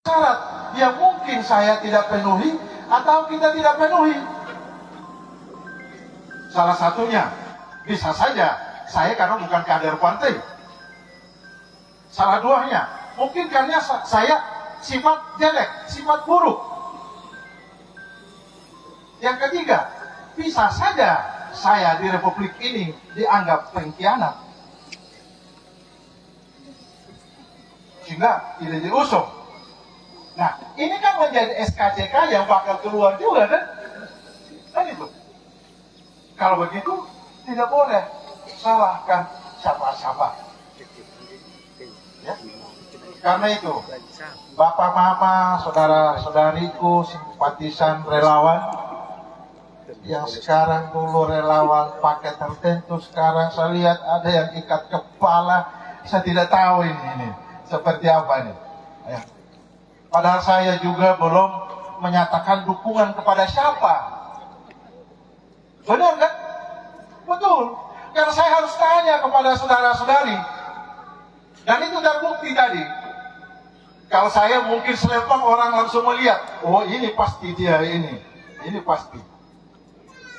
syarat yang mungkin saya tidak penuhi atau kita tidak penuhi. Salah satunya bisa saja saya karena bukan kader partai. Salah duanya mungkin karena saya sifat jelek, sifat buruk. Yang ketiga, bisa saja saya di republik ini dianggap pengkhianat sehingga tidak diusung. Nah, ini kan menjadi SKCK yang bakal keluar juga kan? Kan itu. Kalau begitu, tidak boleh salahkan siapa-siapa. Ya? Karena itu, Bapak Mama, saudara-saudariku, simpatisan relawan, yang sekarang dulu relawan pakai tertentu, sekarang saya lihat ada yang ikat kepala, saya tidak tahu ini seperti apa nih. Ya. Padahal saya juga belum menyatakan dukungan kepada siapa. Benar kan? Betul. Karena saya harus tanya kepada saudara-saudari. Dan itu terbukti tadi. Kalau saya mungkin selempang orang langsung melihat, oh ini pasti dia ini. Ini pasti.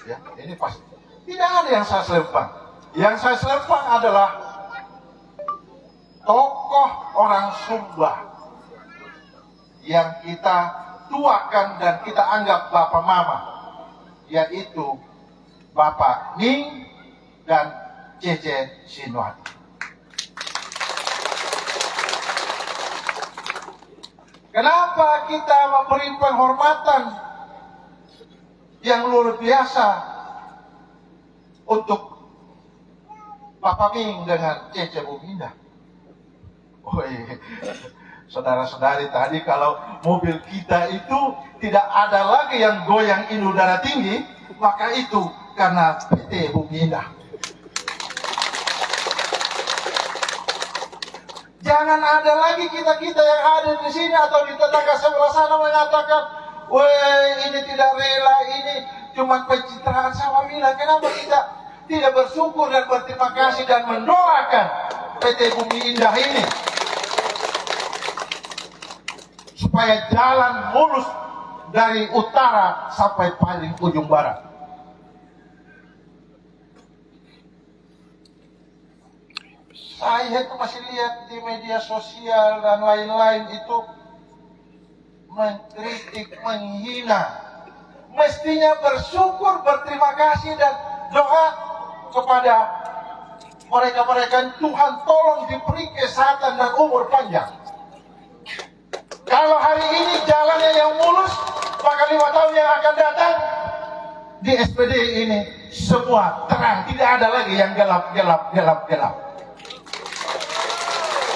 Ya, ini pasti. Tidak ada yang saya selempang. Yang saya selempang adalah tokoh orang Sumba yang kita tuakan dan kita anggap Bapak Mama, yaitu Bapak Ning dan Cece Sinwati. Kenapa kita memberi penghormatan yang luar biasa untuk Bapak Ming dengan Cece Bumindah? Saudara-saudari, tadi kalau mobil kita itu tidak ada lagi yang goyang ini udara tinggi, maka itu karena PT Bumindah. Jangan ada lagi kita-kita yang ada di sini atau di tetangga sebelah sana mengatakan, weh ini tidak rela, ini cuma pencitraan. Saya bilang, kenapa kita tidak bersyukur dan berterima kasih dan mendoakan PT Bumi Indah ini supaya jalan mulus dari utara sampai paling ujung barat. Saya itu masih lihat di media sosial dan lain-lain itu mengkritik, menghina. Mestinya bersyukur, berterima kasih dan doa kepada mereka-mereka. Tuhan tolong diberi kesehatan dan umur panjang. Kalau hari ini jalannya yang mulus, maka 5 tahun yang akan datang di SPD ini semua terang, tidak ada lagi yang gelap.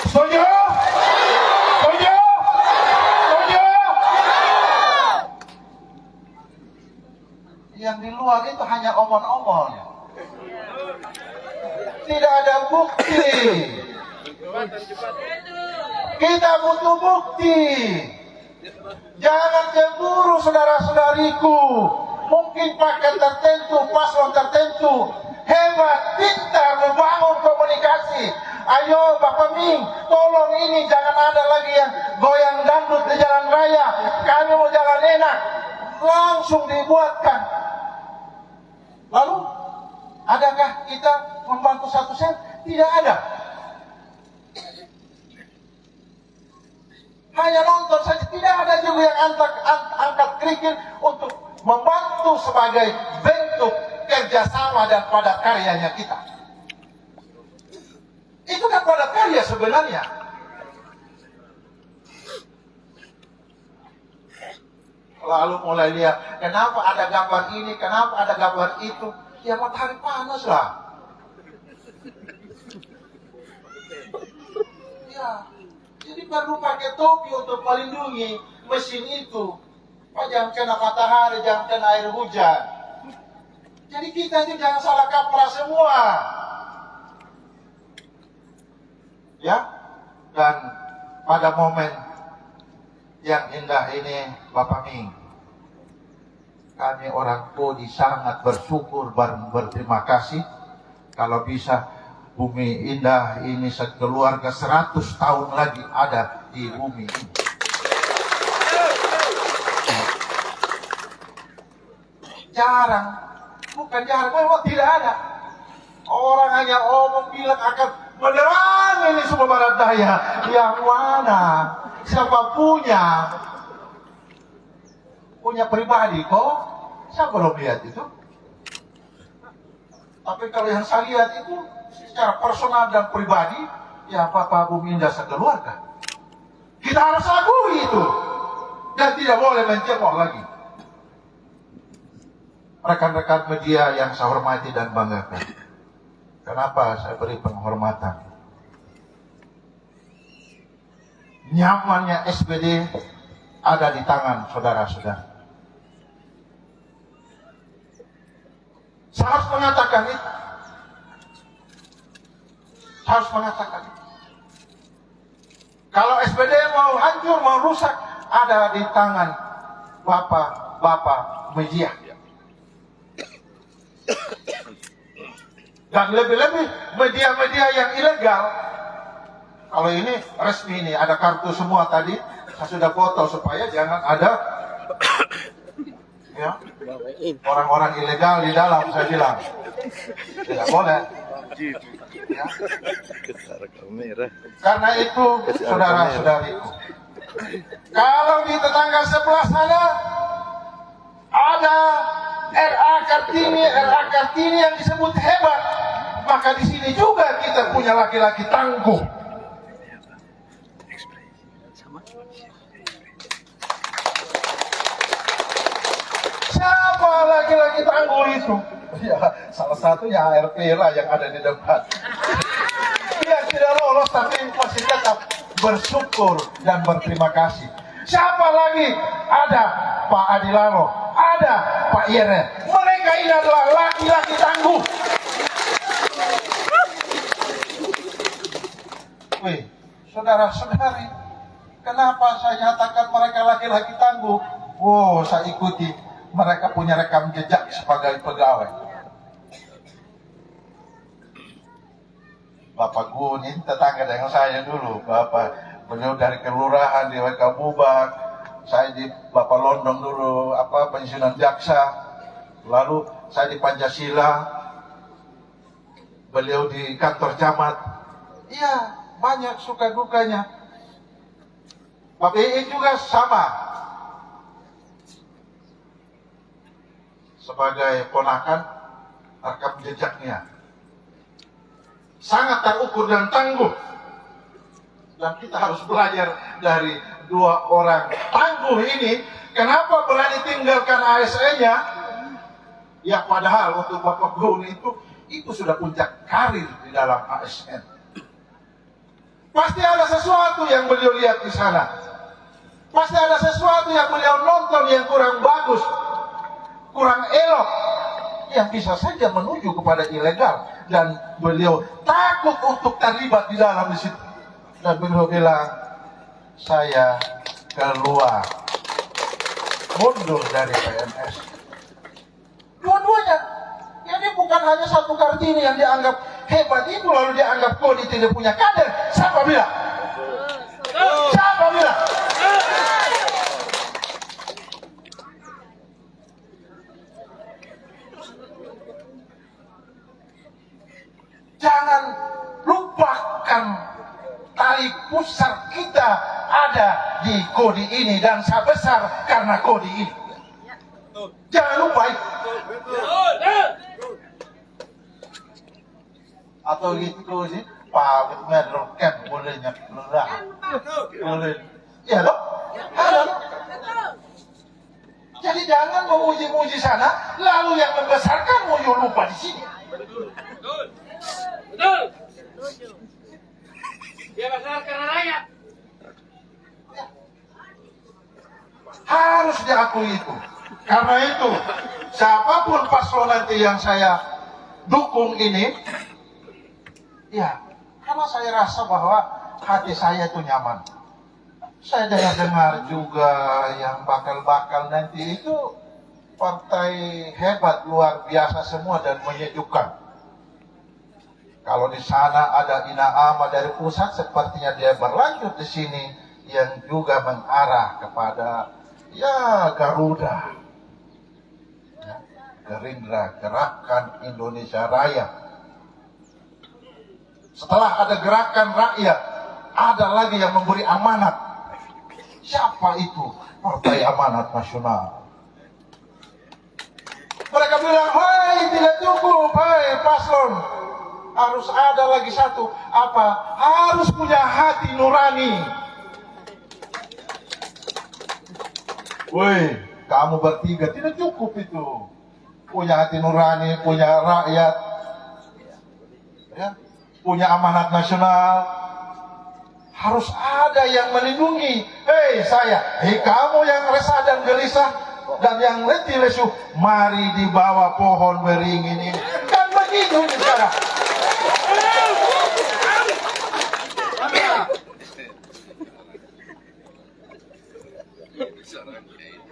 Setuju? Setuju? Setuju? Yang di luar itu hanya omong-omong. Tidak ada bukti. Kita butuh bukti. Jangan cemburu saudara-saudariku. Mungkin pakai tertentu, paslon tertentu hebat, pintar membangun komunikasi. Ayo Bapak Ming, tolong ini jangan ada lagi yang goyang dangdut di jalan raya. Kami mau jalan enak. Langsung dibuatkan. Lalu, adakah kita membantu 1 sen? Tidak ada. Hanya nonton saja, tidak ada juga yang angkat kerikil untuk membantu sebagai bentuk kerjasama dan padat karyanya kita. Itu kan padat karya sebenarnya. Lalu mulai lihat, kenapa ada gambar ini, kenapa ada gambar itu. Ya matahari panas lah. Ya, jadi perlu pakai topi untuk melindungi mesin itu. Jangan kena matahari, jangan kena air hujan. Jadi kita ini jangan salah kaprah semua. Ya, dan pada momen yang indah ini Bapak Ming, kami orang Podi sangat bersyukur dan berterima kasih. Kalau bisa Bumi Indah ini sekeluarga 100 tahun lagi ada di bumi ini. Jarang, bukan jarang, memang tidak ada. Orang hanya omong bilang akan menerangi ini semua barat daya. Yang mana? Siapa punya? Punya pribadi kok? Saya belum lihat itu. Tapi kalau yang saya lihat itu secara personal dan pribadi, ya Bapak Buminda sekeluarga. Kita harus akui itu. Dan tidak boleh mencemooh lagi. Rekan-rekan media yang saya hormati dan banggakan. Kenapa saya beri penghormatan? Nyamannya SPD ada di tangan saudara-saudara. Saya harus mengatakan itu. Saya harus mengatakan itu. Kalau SPD mau hancur, mau rusak, ada di tangan bapak-bapak media. Dan lebih-lebih media-media yang ilegal. Kalau ini resmi ini, ada kartu semua tadi. Saya sudah foto supaya jangan ada ya, orang-orang ilegal di dalam, saya bilang. Tidak boleh. Ya. Karena itu, saudara-saudariku, kalau di tetangga sebelah sana ada RA Kartini yang disebut hebat, maka di sini juga kita punya laki-laki tangguh. Siapa laki-laki tangguh itu? Ya, salah satunya ARP lah yang ada di depan. Dia tidak lolos tapi masih tetap bersyukur dan berterima kasih. Siapa lagi? Ada Pak Adilano, ada Pak Yere. Mereka ini adalah laki-laki tangguh. Wih, saudara-saudari, kenapa saya nyatakan mereka laki-laki tangguh? Wow, saya ikuti. Mereka punya rekam jejak sebagai pegawai. Bapak Gunin tetangga dengan saya dulu. Beliau dari kelurahan di Wekabubak. Saya di Bapak Londong dulu, pensiunan jaksa. Lalu saya di Pancasila. Beliau di kantor camat. Iya, banyak suka dukanya. Pak BI juga sama. Sebagai ponakan, rekam jejaknya sangat terukur dan tangguh. Dan kita harus belajar dari dua orang tangguh ini. Kenapa berani tinggalkan ASN-nya? Ya padahal untuk Bapak Guni itu sudah puncak karir di dalam ASN. Pasti ada sesuatu yang beliau lihat di sana. Pasti ada sesuatu yang beliau nonton yang kurang bagus, kurang elok, yang bisa saja menuju kepada ilegal, dan beliau takut untuk terlibat di dalam di situ. Dan beliau bilang, saya keluar, mundur dari PNS. Dua-duanya, jadi bukan hanya satu Kartini yang dianggap hebat itu lalu dianggap Kodi tidak punya kader. Siapa bilang? Siapa bilang? Jangan lupakan tali pusar kita ada di Kodi ini dan saya besar karena Kodi ini. Jangan lupa itu. Atau gitu sih, Pak Medroken bolehnya kelurahan. Boleh. Iya dong? Ada. Jadi jangan memuji-muji sana, lalu yang membesarkanmu you lupa di sini. Betul. Dia besar karena rakyat. Harus diakui itu. Karena itu, siapapun paslon nanti yang saya dukung ini, ya, karena saya rasa bahwa hati saya itu nyaman. Saya dengar juga yang bakal-bakal nanti itu partai hebat, luar biasa semua dan menyejukkan. Kalau di sana ada Inaama dari pusat, sepertinya dia berlanjut di sini yang juga mengarah kepada ya Garuda. Ya. Gerindra, Gerakan Indonesia Raya. Setelah ada Gerakan Rakyat, ada lagi yang memberi amanat. Siapa itu? Partai Amanat Nasional. Mereka bilang, hai tidak cukup, hai paslon. Harus ada lagi satu, apa? Harus punya hati nurani. Woi, kamu bertiga tidak cukup itu. Punya hati nurani, punya rakyat, ya, punya amanat nasional. Harus ada yang melindungi. Hei saya, hei kamu yang resah dan gelisah dan yang letih lesu, mari di bawah pohon beringin ini. Kan begitu sekarang.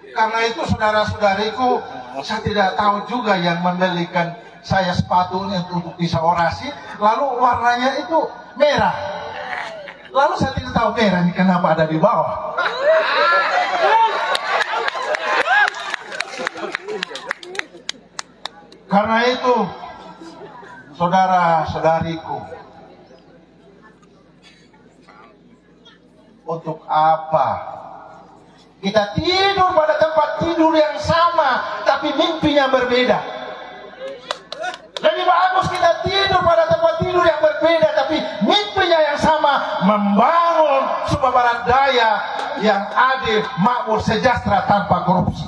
Karena itu saudara-saudariku, saya tidak tahu juga yang membelikan saya sepatu ini untuk bisa orasi, lalu warnanya itu merah. Lalu saya tidak tahu merah ini kenapa ada di bawah. Karena itu, saudara-saudariku, untuk apa kita tidur pada tempat tidur yang sama, tapi mimpinya berbeda? Lebih bagus kita tidur pada tempat tidur yang berbeda, tapi mimpinya yang sama, membangun sumber barat daya yang adil, makmur, sejahtera, tanpa korupsi.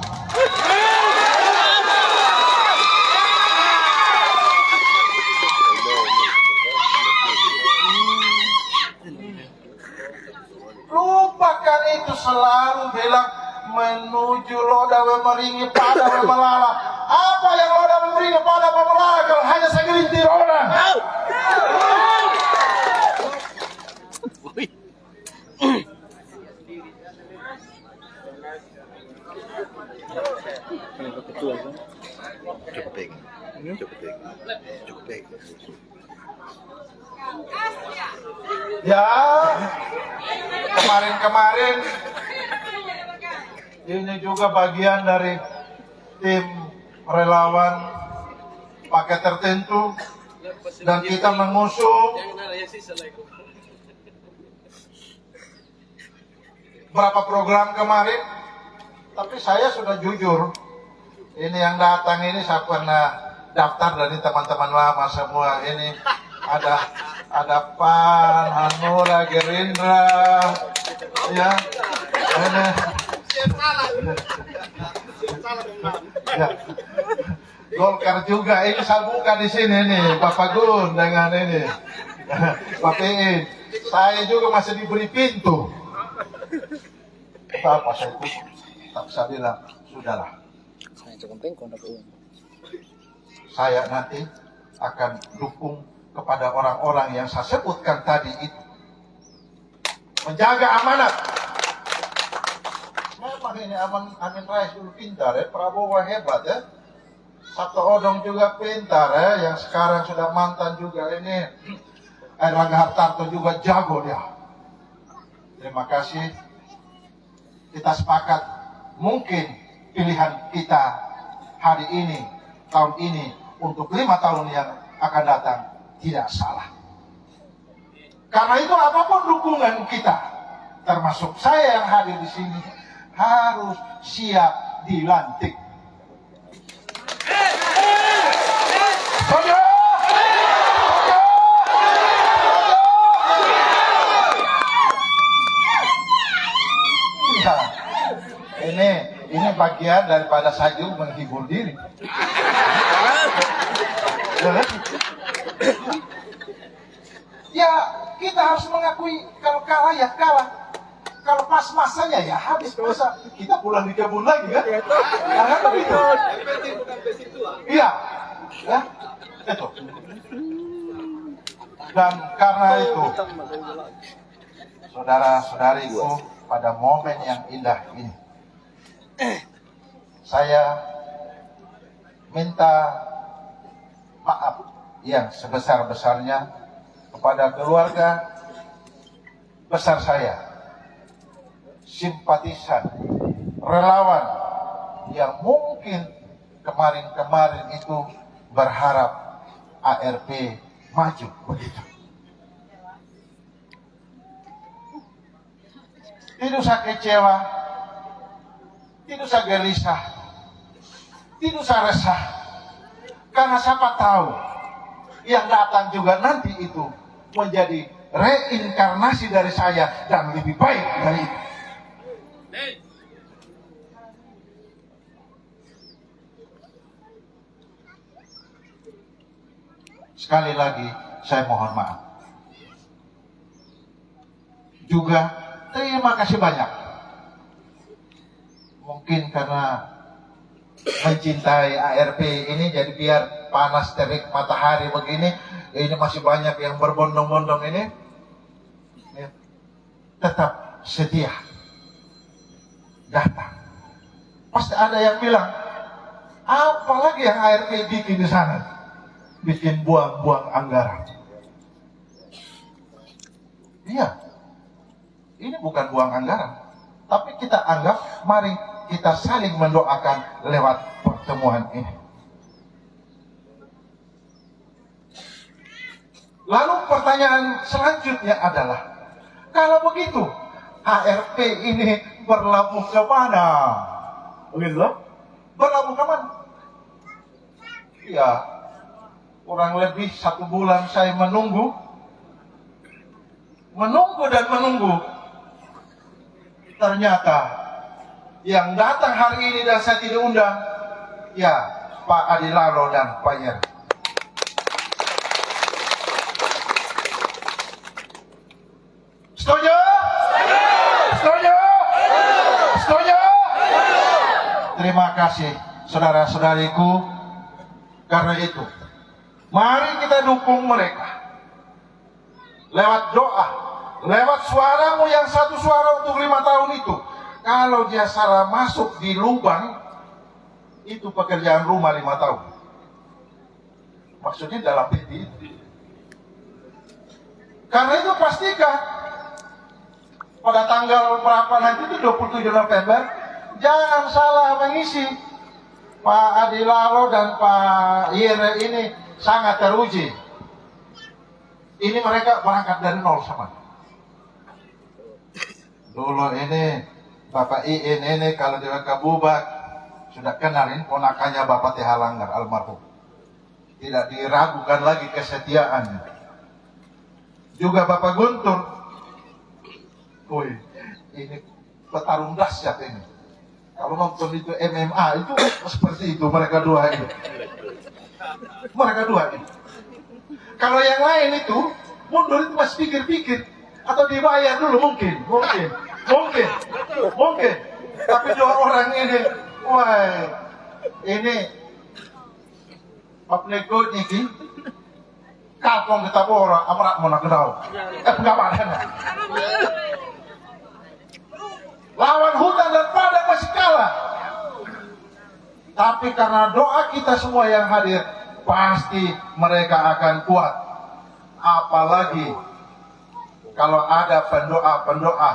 Lupakan itu, selalu bilang menuju loda meringi pada melala. Apa yang loda meringi pada melala kalau hanya segelintir orang? Ya, kemarin-kemarin ini juga bagian dari tim relawan paket tertentu, dan kita mengusung berapa program kemarin. Tapi saya sudah jujur, ini yang datang ini saya pernah daftar dari teman-teman lama semua. Ini ada PAN, Hanura, Gerindra, ya, ini, ya, Golkar juga. Ini saya buka di sini nih, Bapak Gun dengan ini, Pak Piin. Saya juga masih diberi pintu. Apa saya itu? Tak saya bilang, sudahlah. Saya nanti akan dukung kepada orang-orang yang saya sebutkan tadi itu, menjaga amanat. Memang ini Amin Rais dulu pintar ya, Prabowo hebat ya, Sabto Odong juga pintar ya, yang sekarang sudah mantan juga ini Erlangga Hartarto juga jago dia. Terima kasih. Kita sepakat, mungkin pilihan kita hari ini, tahun ini, untuk 5 tahun yang akan datang tidak salah. Karena itu apapun dukungan kita, termasuk saya yang hadir di sini, harus siap dilantik. Ini bagian daripada saya juga menghibur diri. Ya, kita harus mengakui kalau kalah ya kalah. Kalau pas-masanya ya habis. Masa kita pulang di kebun lagi kan? Karena begitu. Iya, ya, itu. Dan karena itu, saudara-saudariku, pada momen yang indah ini, saya minta maaf yang sebesar-besarnya kepada keluarga besar saya, simpatisan, relawan yang mungkin kemarin-kemarin itu berharap ARP maju begitu. Tidak usah kecewa, tidak usah gelisah, tidak usah resah, karena siapa tahu yang datang juga nanti itu menjadi reinkarnasi dari saya dan lebih baik dari itu. Sekali lagi saya mohon maaf. Juga terima kasih banyak. Mungkin karena mencintai ARP ini jadi biar panas terik matahari begini, ini masih banyak yang berbondong-bondong ini, ya, tetap setia datang. Pasti ada yang bilang, apalagi yang ARP bikin di sana, bikin buang-buang anggaran. Iya, ini bukan buang anggaran, tapi kita anggap mari kita saling mendoakan lewat pertemuan ini. Lalu pertanyaan selanjutnya adalah, kalau begitu ARP ini berlabuh ke mana? Begitu? Berlabuh ke mana? Ya, kurang lebih 1 bulan saya menunggu dan menunggu. Ternyata yang datang hari ini dan saya tidak undang, ya Pak Adi Lalo dan Pak Yer. Setuju? Setuju? Setuju? Terima kasih saudara-saudariku. Karena itu, mari kita dukung mereka lewat doa, lewat suaramu yang satu suara untuk 5 tahun itu. Kalau dia salah masuk di lubang, itu pekerjaan rumah 5 tahun. Maksudnya dalam peti. Karena itu pastikan pada tanggal berapa nanti itu 27 November, jangan salah mengisi. Pak Adi Lalo dan Pak Yere ini sangat teruji. Ini mereka berangkat dari nol sama. Dulu ini Bapak Iin ini kalau di Kabubak sudah kenalin ponakannya Bapak TH Langgar almarhum. Tidak diragukan lagi kesetiaannya. Juga Bapak Guntur. Wih, ini petarung dahsyat ini. Kalau nonton itu MMA itu seperti itu mereka dua ini. Mereka dua ini. Kalau yang lain itu mundur itu masih pikir-pikir atau dibayar dulu mungkin. Tapi 2 orang ini, wah, ini Papnekut ini kalkong kita orang amarak mau nak kenal. Enggak ada. Lawan hutan dan padang masih kalah. Tapi karena doa kita semua yang hadir, pasti mereka akan kuat. Apalagi kalau ada pendoa-pendoa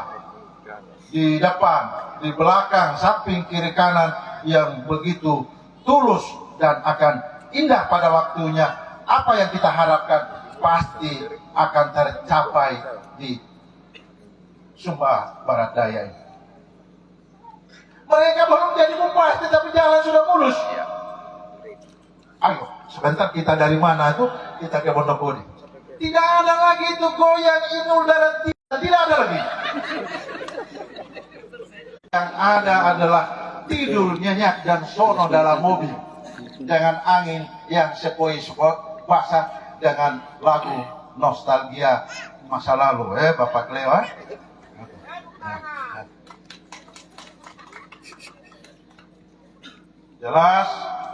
di depan, di belakang, samping, kiri, kanan yang begitu tulus dan akan indah pada waktunya. Apa yang kita harapkan pasti akan tercapai di Sumba Barat Daya ini. Mereka belum jadi bupati tapi jalan sudah mulus. Ayo, sebentar kita dari mana itu kita ke Bondokodi. Tidak ada lagi itu goyang inul darat, tidak ada lagi. Yang ada adalah tidur nyenyak dan sono dalam mobil dengan angin yang sepoi-sepoi basah dengan lagu nostalgia masa lalu, Bapak Klewa. Jelas,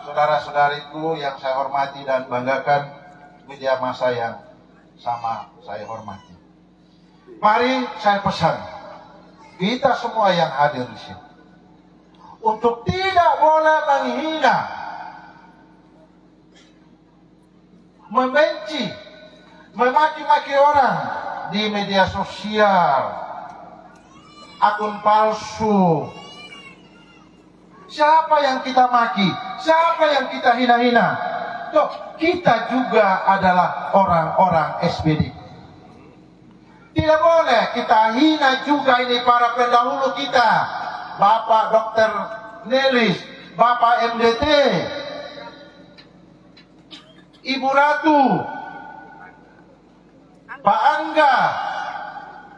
saudara-saudariku yang saya hormati dan banggakan, media massa yang sama saya hormati. Mari saya pesan, kita semua yang hadir di sini, untuk tidak boleh menghina, membenci, memaki-maki orang di media sosial, akun palsu. Siapa yang kita maki? Siapa yang kita hina-hina? Toh, kita juga adalah orang-orang SPD. Tidak boleh kita hina juga ini para pendahulu kita. Bapak Dr. Nelis, Bapak MDT, Ibu Ratu, Pak Angga,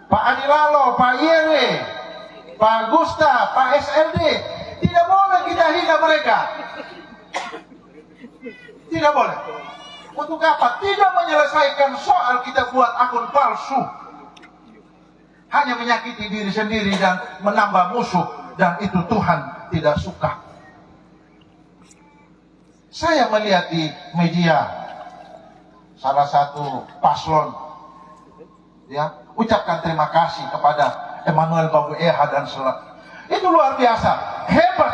Pak Anilalo, Pak Yere, Pak Gusta, Pak SLD. Tidak boleh kita hina mereka. Tidak boleh. Untuk apa? Tidak menyelesaikan soal kita buat akun palsu. Hanya menyakiti diri sendiri dan menambah musuh. Dan itu Tuhan tidak suka. Saya melihat di media salah satu paslon ya ucapkan terima kasih kepada Emmanuel Babu Eha dan itu luar biasa, hebat.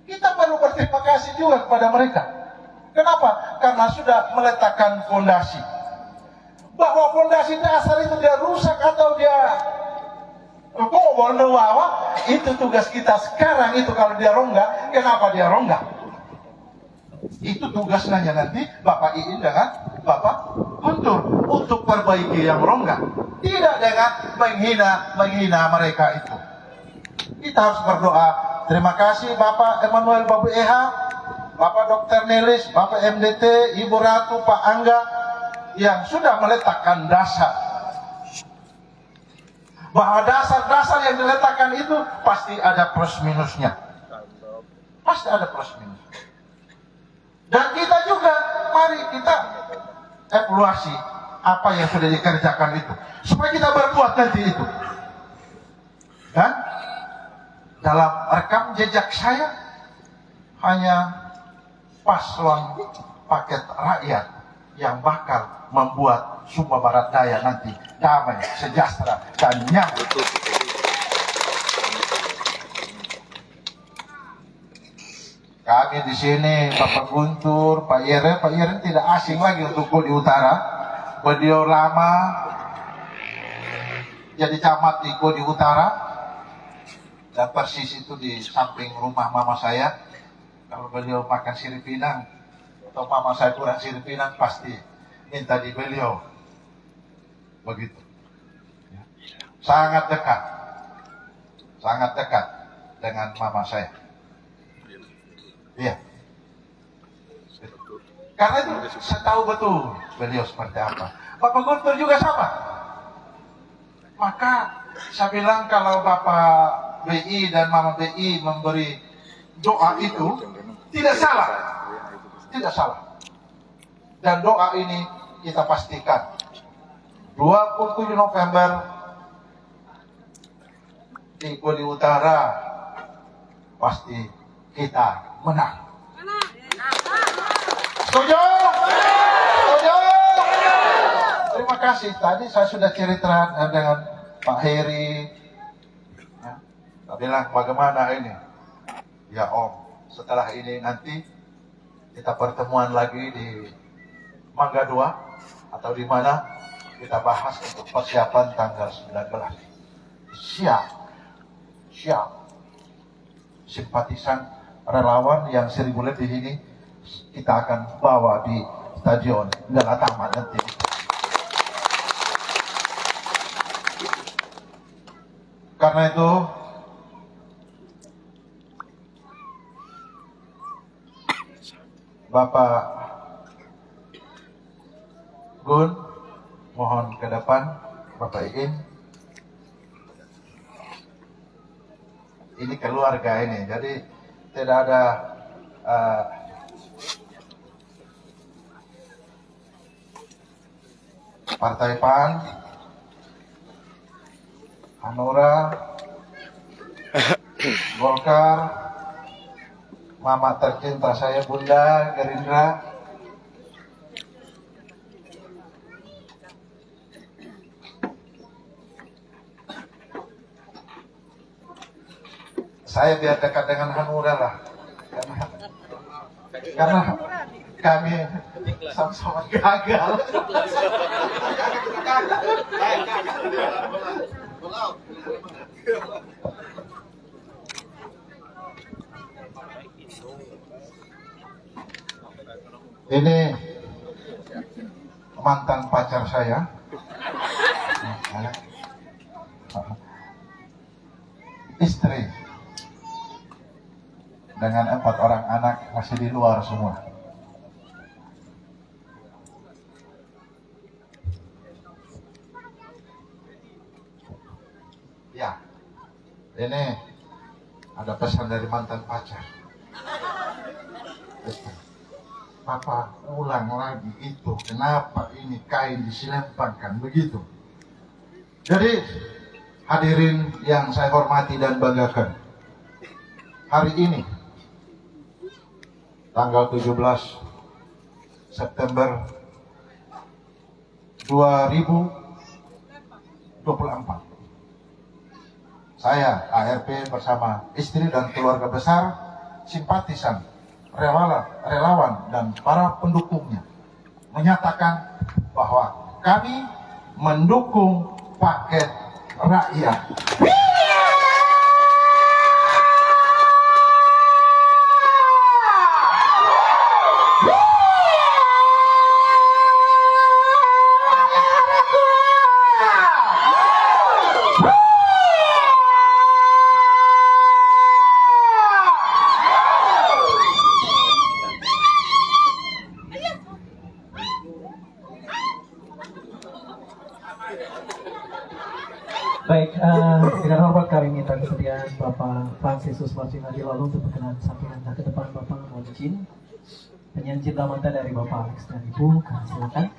Kita perlu berterima kasih juga kepada mereka. Kenapa? Karena sudah meletakkan fondasi. Bahwa fondasi dasar itu dia rusak atau dia itu tugas kita sekarang. Itu kalau dia rongga, kenapa dia rongga? Itu tugasnya nanti Bapak Iin dengan Bapak Guntur untuk perbaiki yang rongga, tidak dengan menghina mereka itu. Kita harus berdoa. Terima kasih Bapak Emmanuel Babu Eha, Bapak Dr. Nelis, Bapak MDT, Ibu Ratu, Pak Angga yang sudah meletakkan dasar. Bahwa dasar-dasar yang diletakkan itu pasti ada plus minusnya. Pasti ada plus minus. Dan kita juga, mari kita evaluasi apa yang sudah dikerjakan itu. Supaya kita berbuat nanti itu. Dan dalam rekam jejak saya, hanya paslon paket rakyat yang bakal membuat Sumba Barat Daya nanti damai, sejahtera, dan nyaman. Kami di sini, Bapak Guntur, Pak Yere tidak asing lagi untuk Kodi Utara. Beliau lama jadi camat di Kodi Utara, dan persis itu di samping rumah mama saya. Kalau beliau makan sirip pinang atau mama saya kurang sirip pinang, pasti minta di beliau. Begitu. Sangat dekat dengan mama saya. Iya. Karena itu saya tahu betul beliau seperti apa. Bapak Guntur juga sama. Maka saya bilang kalau Bapak BI dan Mama BI memberi doa itu tidak salah. Tidak salah. Dan doa ini kita pastikan 27 November di Kodi Utara pasti kita menang. Setuju? Setuju? Terima kasih. Tadi saya sudah cerita dengan Pak Heri. Ya, saya bilang bagaimana ini? Ya Om, setelah ini nanti kita pertemuan lagi di Mangga 2 atau di mana kita bahas untuk persiapan tanggal 19. Siap. Simpatisan relawan yang 1000 lebih ini kita akan bawa di Stadion Galatama nanti. Karena itu Bapak Gun, mohon ke depan, Bapak Iin. Ini keluarga ini, jadi tidak ada Partai PAN, Hanura, Golkar, mama tercinta saya Bunda Gerindra. Saya biar dekat dengan Hanura lah, karena kami sama-sama gagal. Ini mantan pacar saya. Istri dengan 4 orang anak masih di luar semua. Ya, ini ada pesan dari mantan pacar. Papa ulang lagi itu, kenapa ini kain diselempangkan begitu? Jadi hadirin yang saya hormati dan banggakan, hari ini tanggal 17 September 2024, saya ARP bersama istri dan keluarga besar, simpatisan, relawan dan para pendukungnya menyatakan bahwa kami mendukung paket rakyat. Baik, dengan hormat kami minta kesediaan Bapak Fransiskus Martin Lalu untuk berkenan sampaikan ke depan. Bapak mohon izin penyanyi Cinta Mata dari Bapak Alex dan Ibu, kami silakan.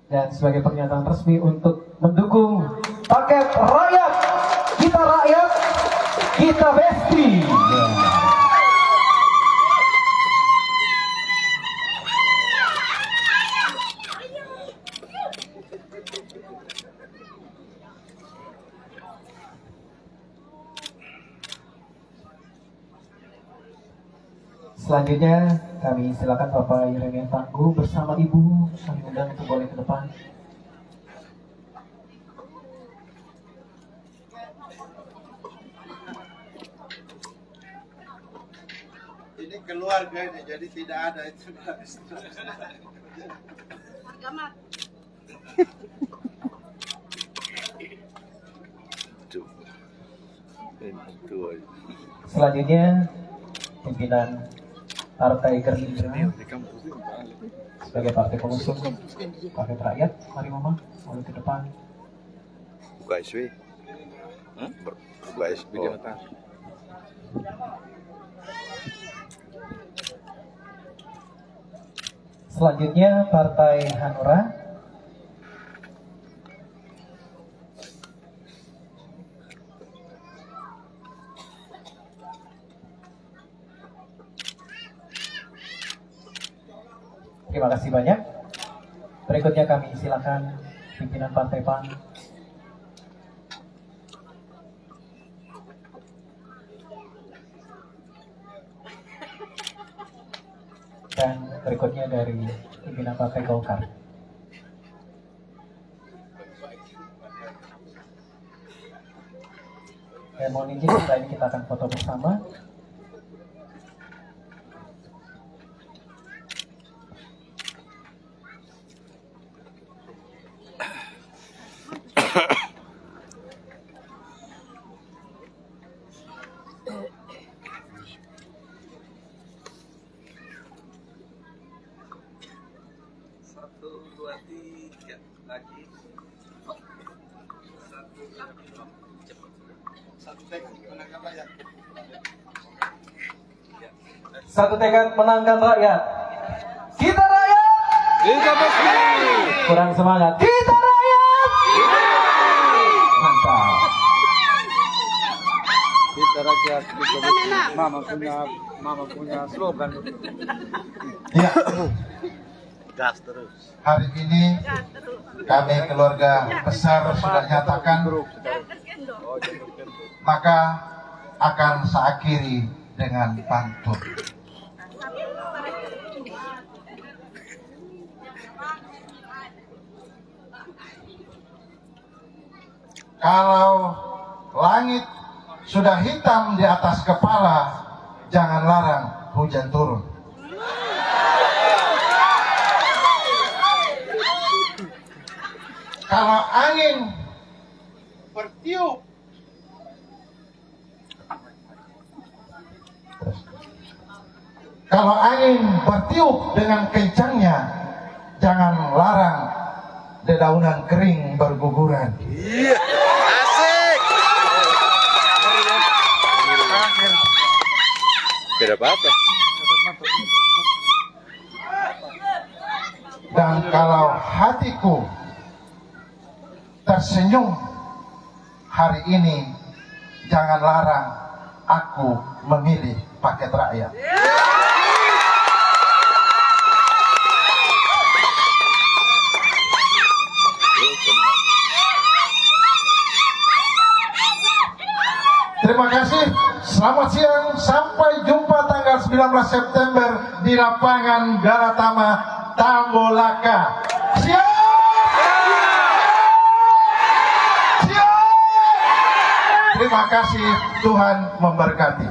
Dan sebagai pernyataan resmi untuk mendukung paket rakyat, kita Besti. Selanjutnya kami silakan Bapak Yeremia Tangguh bersama Ibu, kami undang untuk boleh ke depan. Ini keluarga ini, jadi tidak ada itu. Selanjutnya pimpinan Partai Gerindra sebagai partai pengusung Partai Rakyat, mari Mama boleh ke depan. Buka SW. Buka SW di atas. Selanjutnya Partai Hanura. Terima kasih banyak. Berikutnya kami silakan pimpinan Partai PAN. Dan berikutnya dari pimpinan Partai Golkar. Dan mohon izin setelah ini kita akan foto bersama. Satu tekad menangkan rakyat. Kita rakyat. Kita Besti. Kurang semangat. Kita rakyat. Mantap. Kita rakyat, kita Besti. Mama punya slogan. Ya, Gas terus. hari ini kami keluarga besar sudah nyatakan, maka akan saya akhiri dengan pantun. Kalau langit sudah hitam di atas kepala, jangan larang hujan turun. Kalau angin bertiup, kalau angin bertiup dengan kencangnya, jangan larang dedaunan kering berguguran. Iya, asik. Tidak apa-apa. Dan kalau hatiku tersenyum hari ini, jangan larang aku memilih paket rakyat. Terima kasih, selamat siang, sampai jumpa tanggal 19 September di lapangan Galatama, Tambolaka. Siap! Siap! Terima kasih, Tuhan memberkati.